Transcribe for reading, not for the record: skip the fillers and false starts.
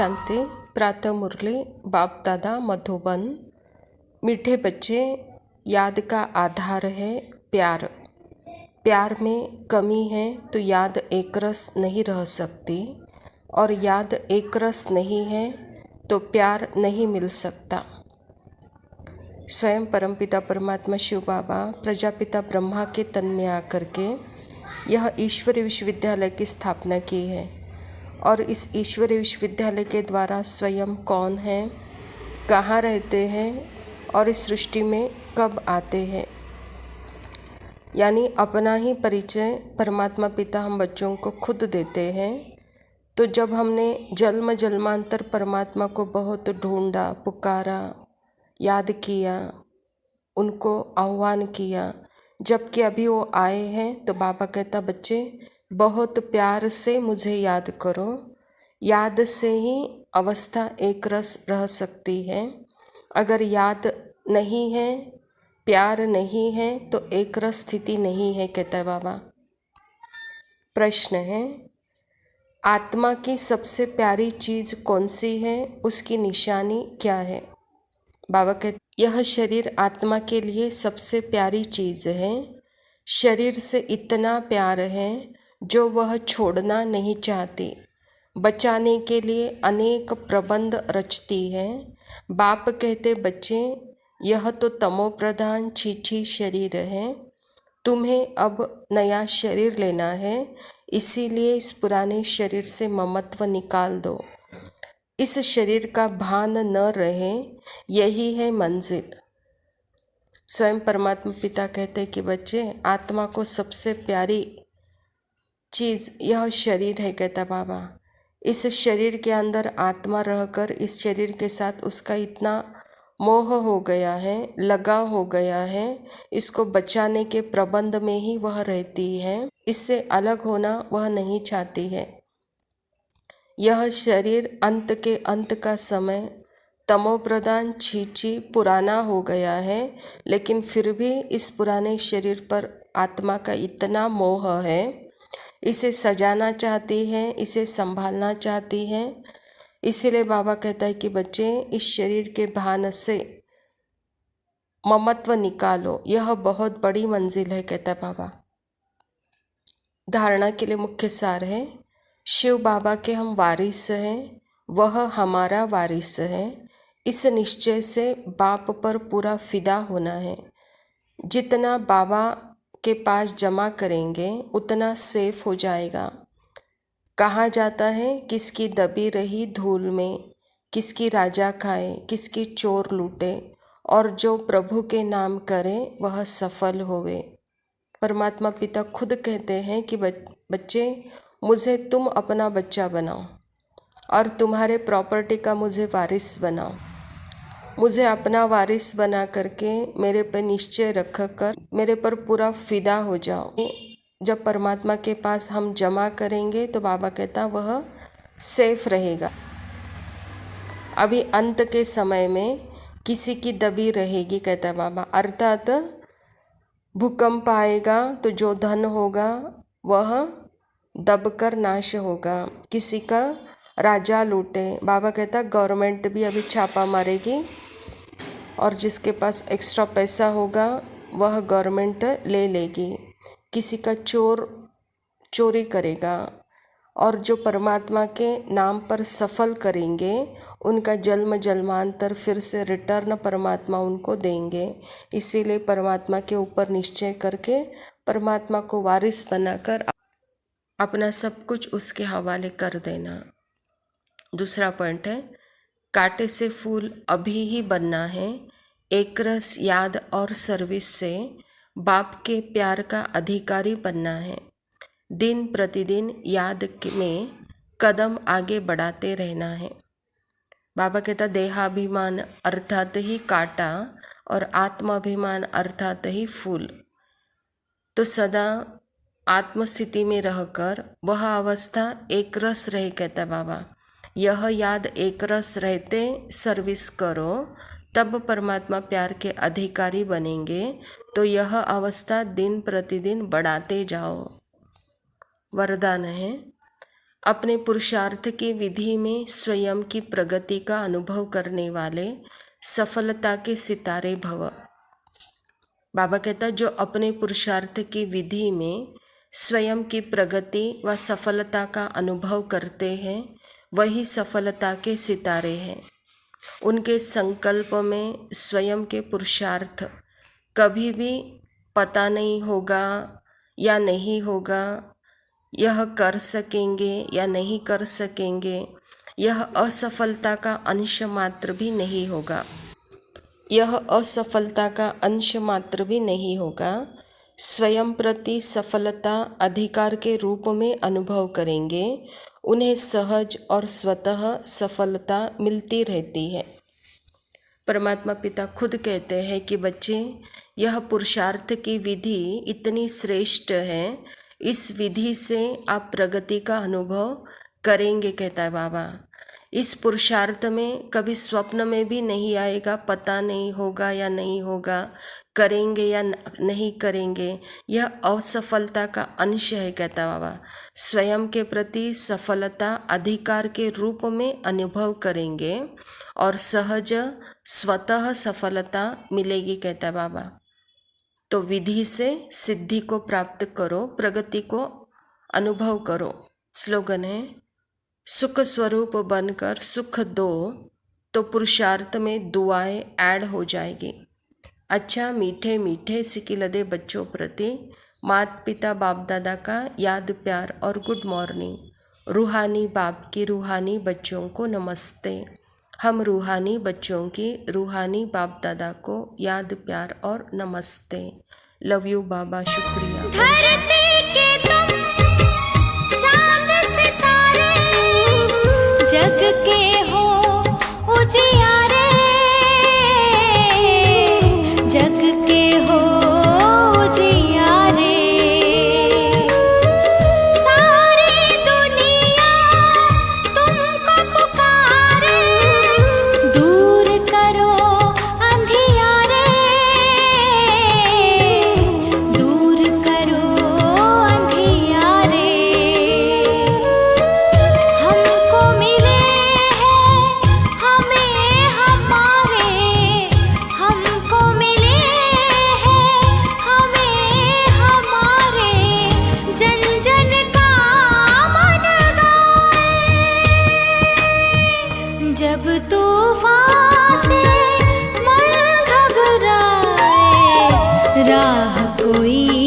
शांति। प्रातः मुरली बाप दादा मधुबन। मीठे बच्चे, याद का आधार है प्यार। प्यार में कमी है तो याद एक रस नहीं रह सकती, और याद एक रस नहीं है तो प्यार नहीं मिल सकता। स्वयं परमपिता परमात्मा शिव बाबा प्रजापिता ब्रह्मा के तन में आकर के यह ईश्वरीय विश्वविद्यालय की स्थापना की है, और इस ईश्वरीय विश्वविद्यालय के द्वारा स्वयं कौन है, कहाँ रहते हैं और इस सृष्टि में कब आते हैं, यानी अपना ही परिचय परमात्मा पिता हम बच्चों को खुद देते हैं। तो जब हमने जन्म जन्मांतर परमात्मा को बहुत ढूंढा, पुकारा, याद किया, उनको आह्वान किया, जबकि अभी वो आए हैं, तो बाबा कहता बच्चे बहुत प्यार से मुझे याद करो। याद से ही अवस्था एक रस रह सकती है। अगर याद नहीं है, प्यार नहीं है, तो एक रस स्थिति नहीं है, कहता है बाबा। प्रश्न है, आत्मा की सबसे प्यारी चीज़ कौन सी है, उसकी निशानी क्या है? बाबा कहते यह शरीर आत्मा के लिए सबसे प्यारी चीज़ है। शरीर से इतना प्यार है जो वह छोड़ना नहीं चाहती, बचाने के लिए अनेक प्रबंध रचती है। बाप कहते बच्चे यह तो तमो प्रधान छीछी शरीर है, तुम्हें अब नया शरीर लेना है, इसीलिए इस पुराने शरीर से ममत्व निकाल दो। इस शरीर का भान न रहे, यही है मंजिल। स्वयं परमात्मा पिता कहते कि बच्चे आत्मा को सबसे प्यारी चीज़ यह शरीर है, कहता बाबा। इस शरीर के अंदर आत्मा रहकर इस शरीर के साथ उसका इतना मोह हो गया है, लगाव हो गया है, इसको बचाने के प्रबंध में ही वह रहती है, इससे अलग होना वह नहीं चाहती है। यह शरीर अंत के अंत का समय तमोप्रधान छीछी पुराना हो गया है, लेकिन फिर भी इस पुराने शरीर पर आत्मा का इतना मोह है, इसे सजाना चाहती है, इसे संभालना चाहती है। इसीलिए बाबा कहता है कि बच्चे इस शरीर के भान से ममत्व निकालो, यह बहुत बड़ी मंजिल है, कहता है बाबा। धारणा के लिए मुख्य सार है, शिव बाबा के हम वारिस हैं, वह हमारा वारिस है। इस निश्चय से बाप पर पूरा फिदा होना है। जितना बाबा के पास जमा करेंगे उतना सेफ हो जाएगा। कहाँ जाता है, किसकी दबी रही धूल में, किसकी राजा खाए, किसकी चोर लूटे, और जो प्रभु के नाम करे वह सफल होवे। परमात्मा पिता खुद कहते हैं कि बच्चे मुझे तुम अपना बच्चा बनाओ और तुम्हारे प्रॉपर्टी का मुझे वारिस बनाओ। मुझे अपना वारिस बना करके मेरे पर निश्चय रख कर मेरे पर पूरा फिदा हो जाओ। जब परमात्मा के पास हम जमा करेंगे तो बाबा कहता वह सेफ रहेगा। अभी अंत के समय में किसी की दबी रहेगी, कहता है बाबा। अर्थात भूकंप आएगा तो जो धन होगा वह दबकर नाश होगा, किसी का राजा लूटे। बाबा कहता गवर्नमेंट भी अभी छापा मारेगी, और जिसके पास एक्स्ट्रा पैसा होगा वह गवर्नमेंट ले लेगी। किसी का चोरी करेगा, और जो परमात्मा के नाम पर सफल करेंगे उनका जन्म जन्मांतर फिर से रिटर्न परमात्मा उनको देंगे। इसीलिए परमात्मा के ऊपर निश्चय करके परमात्मा को वारिस बनाकर अपना सब कुछ उसके हवाले कर देना। दूसरा पॉइंट है, कांटे से फूल अभी ही बनना है। एक रस याद और सर्विस से बाप के प्यार का अधिकारी बनना है। दिन प्रतिदिन याद में कदम आगे बढ़ाते रहना है। बाबा कहता देहाभिमान अर्थात ही कांटा और आत्माभिमान अर्थात ही फूल। तो सदा आत्मस्थिति में रहकर वह अवस्था एक रस रहे, कहता बाबा। यह याद एक रस रहते सर्विस करो, तब परमात्मा प्यार के अधिकारी बनेंगे। तो यह अवस्था दिन प्रतिदिन बढ़ाते जाओ। वरदान है, अपने पुरुषार्थ की विधि में स्वयं की प्रगति का अनुभव करने वाले सफलता के सितारे भव। बाबा कहता जो अपने पुरुषार्थ की विधि में स्वयं की प्रगति व सफलता का अनुभव करते हैं वही सफलता के सितारे हैं। उनके संकल्प में स्वयं के पुरुषार्थ कभी भी पता नहीं होगा या नहीं होगा, यह कर सकेंगे या नहीं कर सकेंगे, यह असफलता का अंश मात्र भी नहीं होगा, यह असफलता का अंश मात्र भी नहीं होगा। स्वयं प्रति सफलता अधिकार के रूप में अनुभव करेंगे, उन्हें सहज और स्वतः सफलता मिलती रहती है। परमात्मा पिता खुद कहते हैं कि बच्चे यह पुरुषार्थ की विधि इतनी श्रेष्ठ है, इस विधि से आप प्रगति का अनुभव करेंगे, कहता है बाबा। इस पुरुषार्थ में कभी स्वप्न में भी नहीं आएगा पता नहीं होगा या नहीं होगा, करेंगे या नहीं करेंगे, यह असफलता का अंश है, कहता बाबा। स्वयं के प्रति सफलता अधिकार के रूप में अनुभव करेंगे और सहज स्वतः सफलता मिलेगी, कहता बाबा। तो विधि से सिद्धि को प्राप्त करो, प्रगति को अनुभव करो। स्लोगन है सुख स्वरूप बनकर सुख दो, तो पुरुषार्थ में दुआएं ऐड हो जाएगी। अच्छा मीठे मीठे सिकिलदे बच्चों प्रति माता पिता बाप दादा का याद प्यार और गुड मॉर्निंग। रूहानी बाप की रूहानी बच्चों को नमस्ते। हम रूहानी बच्चों की रूहानी बाप दादा को याद प्यार और नमस्ते। लव यू बाबा, शुक्रिया। धरती के तुम चांद सितारे, जग के हो उजियारे, जग के हो उजियारे। सारी दुनिया तुमको पुकारे, दूर करो अंधियारे, दूर करो अंधियारे। हमको मिले हैं हमें हमारे, हमको मिले हैं हमें हमारे, जन जन का मन गाए। जब तूफान से मन घबराए, राह कोई